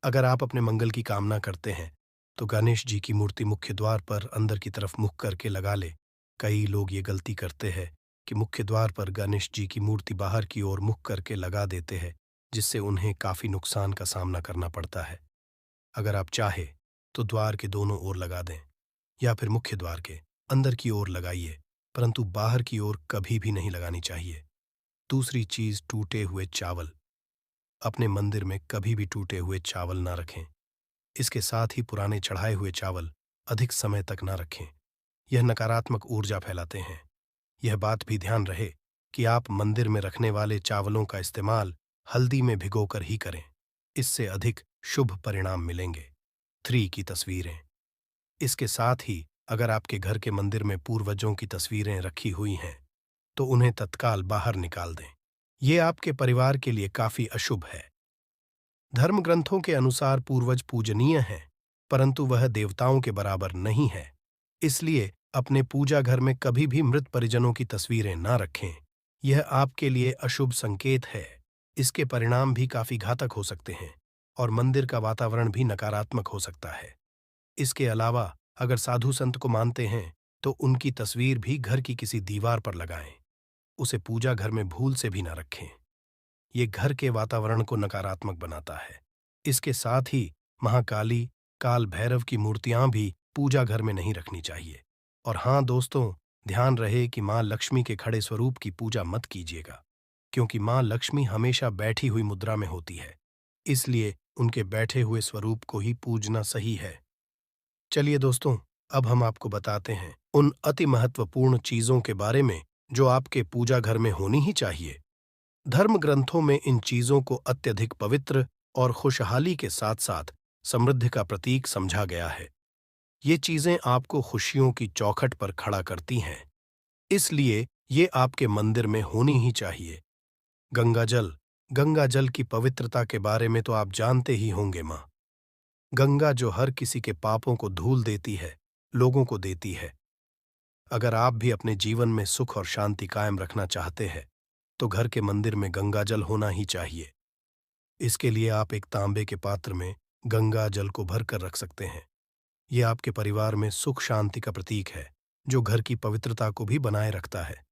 अगर आप अपने मंगल की कामना करते हैं तो गणेश जी की मूर्ति मुख्य द्वार पर अंदर की तरफ मुख करके लगा ले। कई लोग ये गलती करते हैं कि मुख्य द्वार पर गणेश जी की मूर्ति बाहर की ओर मुख करके लगा देते हैं, जिससे उन्हें काफी नुकसान का सामना करना पड़ता है। अगर आप चाहे तो द्वार के दोनों ओर लगा दें या फिर मुख्य द्वार के अंदर की ओर लगाइए, परंतु बाहर की ओर कभी भी नहीं लगानी चाहिए। दूसरी चीज, टूटे हुए चावल। अपने मंदिर में कभी भी टूटे हुए चावल ना रखें। इसके साथ ही पुराने चढ़ाए हुए चावल अधिक समय तक ना रखें। यह नकारात्मक ऊर्जा फैलाते हैं। यह बात भी ध्यान रहे कि आप मंदिर में रखने वाले चावलों का इस्तेमाल हल्दी में भिगोकर ही करें। इससे अधिक शुभ परिणाम मिलेंगे। 3 की तस्वीरें। इसके साथ ही अगर आपके घर के मंदिर में पूर्वजों की तस्वीरें रखी हुई हैं तो उन्हें तत्काल बाहर निकाल दें। ये आपके परिवार के लिए काफी अशुभ है। धर्म ग्रंथों के अनुसार पूर्वज पूजनीय हैं, परंतु वह देवताओं के बराबर नहीं है। इसलिए अपने पूजा घर में कभी भी मृत परिजनों की तस्वीरें ना रखें। यह आपके लिए अशुभ संकेत है। इसके परिणाम भी काफी घातक हो सकते हैं और मंदिर का वातावरण भी नकारात्मक हो सकता है। इसके अलावा अगर साधु संत को मानते हैं तो उनकी तस्वीर भी घर की किसी दीवार पर लगाएं। उसे पूजा घर में भूल से भी न रखें। ये घर के वातावरण को नकारात्मक बनाता है। इसके साथ ही महाकाली, काल भैरव की मूर्तियां भी पूजा घर में नहीं रखनी चाहिए। और हाँ दोस्तों, ध्यान रहे कि मां लक्ष्मी के खड़े स्वरूप की पूजा मत कीजिएगा, क्योंकि मां लक्ष्मी हमेशा बैठी हुई मुद्रा में होती है। इसलिए उनके बैठे हुए स्वरूप को ही पूजना सही है। चलिए दोस्तों, अब हम आपको बताते हैं उन अति महत्वपूर्ण चीजों के बारे में जो आपके पूजा घर में होनी ही चाहिए। धर्म ग्रंथों में इन चीजों को अत्यधिक पवित्र और खुशहाली के साथ साथ समृद्धि का प्रतीक समझा गया है। ये चीजें आपको खुशियों की चौखट पर खड़ा करती हैं, इसलिए ये आपके मंदिर में होनी ही चाहिए। गंगा जल की पवित्रता के बारे में तो आप जानते ही होंगे। मां गंगा जो हर किसी के पापों को धूल देती है, लोगों को देती है। अगर आप भी अपने जीवन में सुख और शांति कायम रखना चाहते हैं तो घर के मंदिर में गंगा जल होना ही चाहिए। इसके लिए आप एक तांबे के पात्र में गंगा जल को भर कर रख सकते हैं। यह आपके परिवार में सुख शांति का प्रतीक है, जो घर की पवित्रता को भी बनाए रखता है।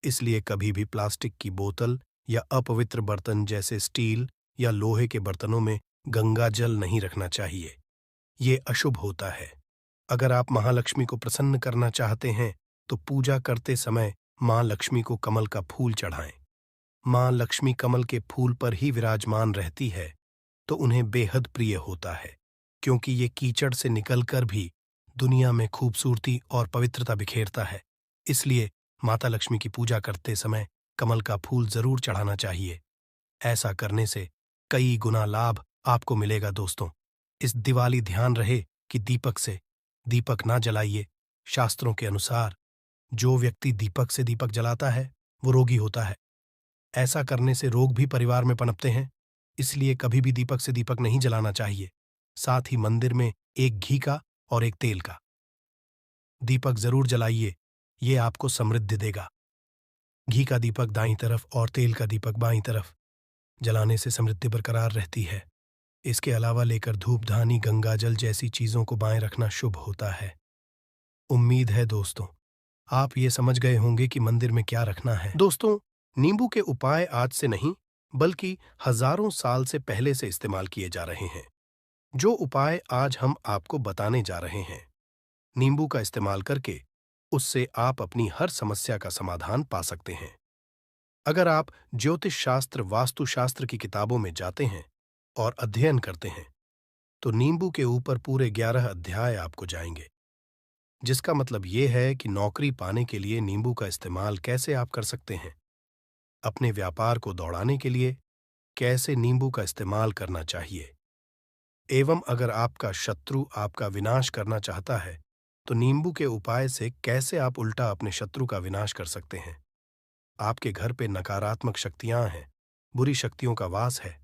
इसलिए कभी भी प्लास्टिक की बोतल या अपवित्र बर्तन जैसे स्टील या लोहे के बर्तनों में गंगा जल नहीं रखना चाहिए। ये अशुभ होता है। अगर आप महालक्ष्मी को प्रसन्न करना चाहते हैं तो पूजा करते समय मां लक्ष्मी को कमल का फूल चढ़ाएं। मां लक्ष्मी कमल के फूल पर ही विराजमान रहती है तो उन्हें बेहद प्रिय होता है, क्योंकि ये कीचड़ से निकलकर भी दुनिया में खूबसूरती और पवित्रता बिखेरता है। इसलिए माता लक्ष्मी की पूजा करते समय कमल का फूल जरूर चढ़ाना चाहिए। ऐसा करने से कई गुना लाभ आपको मिलेगा। दोस्तों, इस दिवाली ध्यान रहे कि दीपक से दीपक ना जलाइए। शास्त्रों के अनुसार जो व्यक्ति दीपक से दीपक जलाता है वो रोगी होता है। ऐसा करने से रोग भी परिवार में पनपते हैं। इसलिए कभी भी दीपक से दीपक नहीं जलाना चाहिए। साथ ही मंदिर में एक घी का और एक तेल का दीपक जरूर जलाइए। ये आपको समृद्धि देगा। घी का दीपक दाईं तरफ और तेल का दीपक बाईं तरफ जलाने से समृद्धि बरकरार रहती है। इसके अलावा लेकर धूप धानी गंगाजल जैसी चीजों को बाएं रखना शुभ होता है। उम्मीद है दोस्तों आप ये समझ गए होंगे कि मंदिर में क्या रखना है। दोस्तों, नींबू के उपाय आज से नहीं बल्कि हजारों साल से पहले से इस्तेमाल किए जा रहे हैं। जो उपाय आज हम आपको बताने जा रहे हैं, नींबू का इस्तेमाल करके उससे आप अपनी हर समस्या का समाधान पा सकते हैं। अगर आप ज्योतिष शास्त्र, वास्तुशास्त्र की किताबों में जाते हैं और अध्ययन करते हैं तो नींबू के ऊपर पूरे 11 अध्याय आपको जाएंगे, जिसका मतलब ये है कि नौकरी पाने के लिए नींबू का इस्तेमाल कैसे आप कर सकते हैं, अपने व्यापार को दौड़ाने के लिए कैसे नींबू का इस्तेमाल करना चाहिए, एवं अगर आपका शत्रु आपका विनाश करना चाहता है तो नींबू के उपाय से कैसे आप उल्टा अपने शत्रु का विनाश कर सकते हैं। आपके घर पे नकारात्मक शक्तियां हैं, बुरी शक्तियों का वास है,